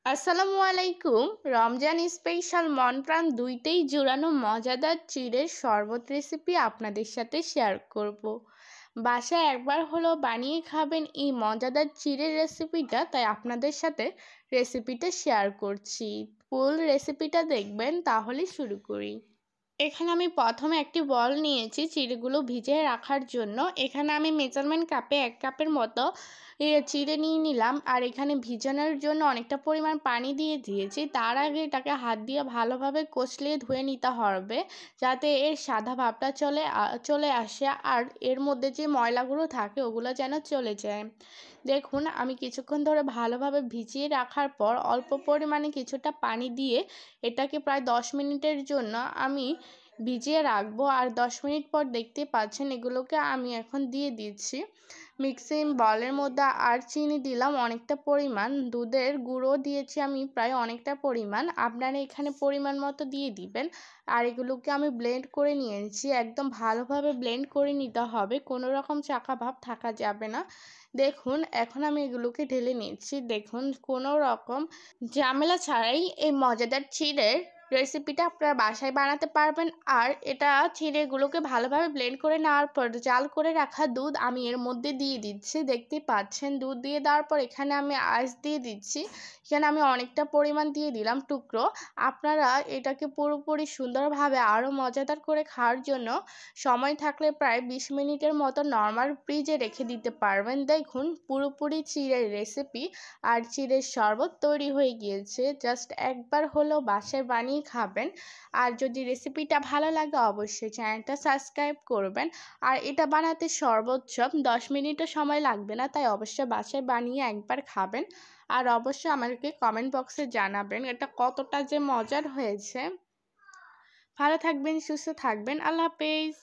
আসসালামু আলাইকুম। রমজান স্পেশাল মন প্রাণ দুইটাই জোড়ানো মজাদার চিড়ের শরবত রেসিপি আপনাদের সাথে শেয়ার করব। বাসায় একবার হলো বানিয়ে খাবেন এই মজাদার চিড়ের রেসিপিটা, তাই আপনাদের সাথে রেসিপিটা শেয়ার করছি। ফুল রেসিপিটা দেখবেন। তাহলে শুরু করি। এখানে আমি প্রথমে একটি বল নিয়েছি চিড়েগুলো ভিজিয়ে রাখার জন্য। এখানে আমি মেজারমেন্ট কাপে 1 কাপের মতো চিড়ে নিয়ে নিলাম, আর এখানে ভিজানোর জন্য অনেকটা পরিমাণ পানি দিয়ে দিয়েছি। তার আগে এটাকে হাত দিয়ে ভালোভাবে কষলিয়ে ধুয়ে নিতে হবে, যাতে এর সাদা ভাবটা চলে আসে, আর এর মধ্যে যে ময়লাগুলো থাকে ওগুলো যেন চলে যায়। দেখুন, আমি কিছুক্ষণ ধরে ভালোভাবে ভিজিয়ে রাখার পর অল্প পরিমাণে কিছুটা পানি দিয়ে এটাকে প্রায় 10 মিনিটের জন্য আমি ভিজিয়ে রাখবো। আর 10 মিনিট পর দেখতে পাচ্ছেন এগুলোকে আমি এখন দিয়ে দিচ্ছি মিক্সিং বলের মধ্যে। আর চিনি দিলাম অনেকটা পরিমাণ, দুধের গুঁড়ো দিয়েছি আমি প্রায় অনেকটা পরিমাণ, আপনারা এখানে পরিমাণ মতো দিয়ে দিবেন। আর এগুলোকে আমি ব্লেন্ড করে নিয়েছি, একদম ভালোভাবে ব্লেন্ড করে নিতে হবে, কোনো রকম চাকা ভাব থাকা যাবে না। দেখুন, এখন আমি এগুলোকে ঢেলে নিচ্ছি। দেখুন, কোনো রকম ঝামেলা ছাড়াই এই মজাদার চিড়ের রেসিপিটা আপনারা বাসায় বানাতে পারবেন। আর এটা চিড়েগুলোকে ভালোভাবে ব্লেন্ড করে নেওয়ার পর জাল করে রাখা দুধ আমি এর মধ্যে দিয়ে দিচ্ছি। দেখতেই পাচ্ছেন, দুধ দিয়ে দেওয়ার পর এখানে আমি আইস দিয়ে দিচ্ছি। এখানে আমি অনেকটা পরিমাণ দিয়ে দিলাম টুকরো। আপনারা এটাকে পুরোপুরি সুন্দরভাবে আরও মজাদার করে খাওয়ার জন্য সময় থাকলে প্রায় 20 মিনিটের মতো নর্মাল ফ্রিজে রেখে দিতে পারবেন। দেখুন, পুরোপুরি চিড়ের রেসিপি আর চিড়ের শরবত তৈরি হয়ে গিয়েছে। জাস্ট একবার হলেও বাসায় বানিয়ে খাবেন। আর যদি রেসিপিটা ভালো লাগে অবশ্যই চ্যানেলটা সাবস্ক্রাইব করবেন। আর এটা বানাতে সর্বোচ্চ 10 মিনিটও সময় লাগবে না, তাই অবশ্যই বাসায় বানিয়ে একবার খাবেন। আর অবশ্যই আমাকে কমেন্ট বক্সে জানাবেন এটা কতটা যে মজার হয়েছে। ভালো থাকবেন, সুস্থ থাকবেন। আল্লাহ হাফেজ।